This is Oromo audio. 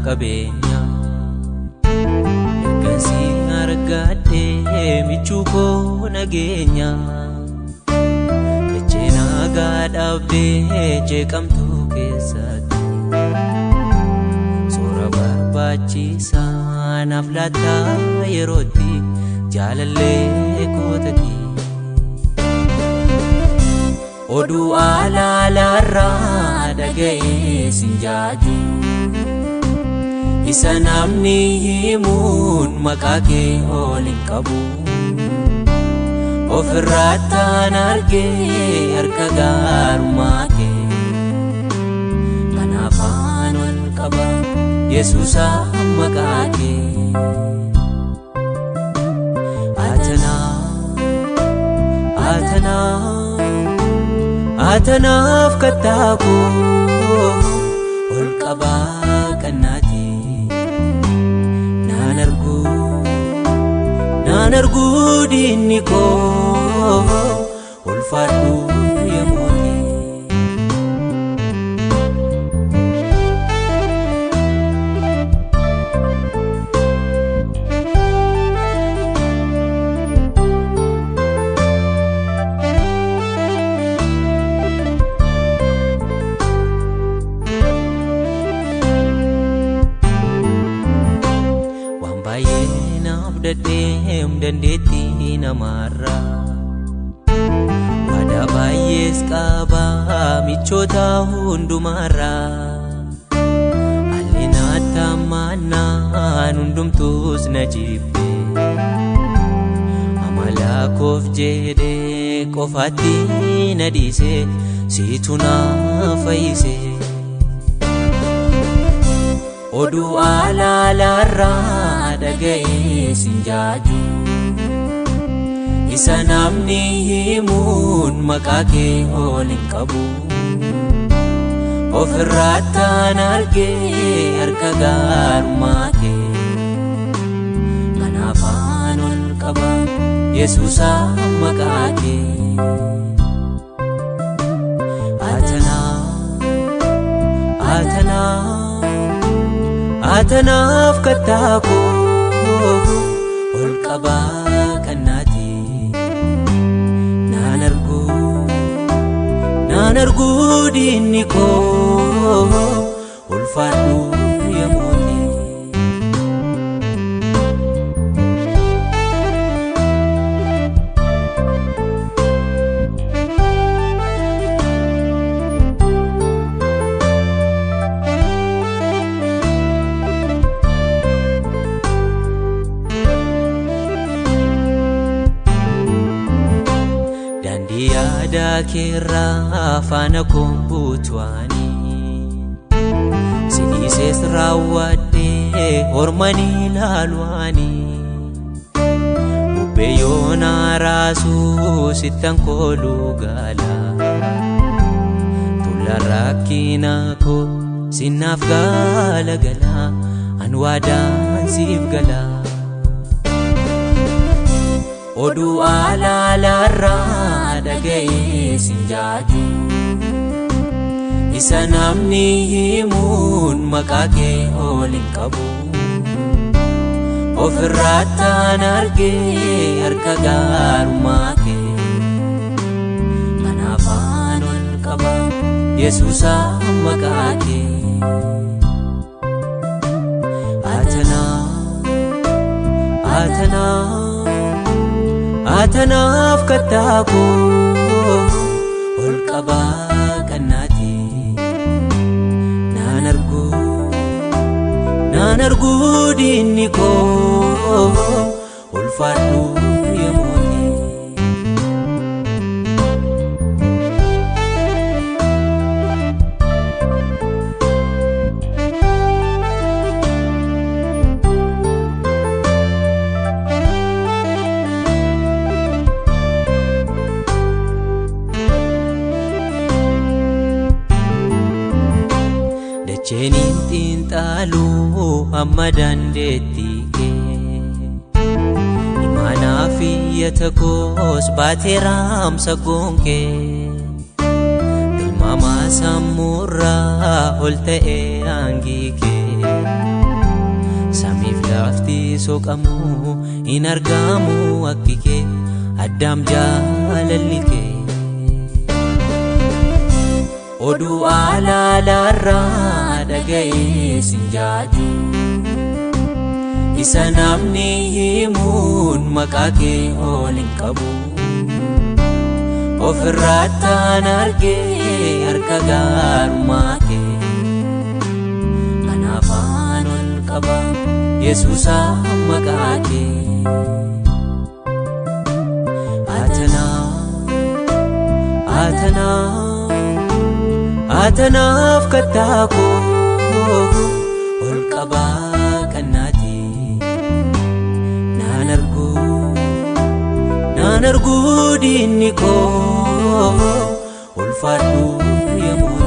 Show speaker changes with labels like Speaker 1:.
Speaker 1: qabeenya ergasii argadhee michuu koo nageenya ejjee nagaa dhabdee jeeqamtuu keessatti soora barbaachisaa naaf laata yerootti jaalallee kootati oduu alaalarraa dhaga'ee sinjaaju isa namni himuun maqaa kee ol hin qabu ofirrattaan argee harka gaarummaa kee kanaafaan ol qaba Yesuusa maqaa kee atanaaf kattaako ol qabaa kannaati naan argu diinni koo ulfaadhu yemmuuti Deem dandeettii namarraa waadaa baay'ees qabaa michoota hundumarraa haalli naatti ammaannaan hundumtuus na jibbe amala koof jedhee qofaatti na dhiise siitu na fayyise oduu alaalarraa dhaga'ee sinjaaju isa namni himuun maqaa kee ol hin qabu ofirrattaan argee harka gaarummaa kee kanaafaan ol qaba Yesuusa maqaa kee atanaaf kattaako ol qabaa kannaati naan argu diinni koo ulfaadhu yemmuuti yaada keerraa faana koon buutuanii sidiisees raawwadhee hormanii laaluanii bubbee yoonaa raasuu sittan kooluu gaala tulla rakkina koo sinnaaf gaala gala an waadaan siif gala oduu alaalarraa dhaga'ee sinjaaju isa namni himuun maqaa kee ol hin qabu ofirrattaan argee harka gaarummaa kee kanaafaan ol qaba Yesuusa maqaa kee atanaaf kattaako ol qabaa kannaati naan argu diinni koo ulfaadhu yemmuuti Dacheenin xiinxaluu amma dandeettii kee imaanaa fi iyyata koos baatee raamsa goonkee ilmaamaa sammuurraa ol ta'ee hangii kee lafti soqamu hin argamu akki kee Addaam jaalalli kee Oduu alaalaarraa dhaga'ee sin jaaju Isa namni himuun maqaa kee ol hin qabu Ofirrattaan argee harka gaarummaa kee Kanaafaan ol qaba Yesuusa maqaa kee Atanaaf kattaa koo ol qabaa kannaati naan argu diinni koo ulfaadhu yemmuu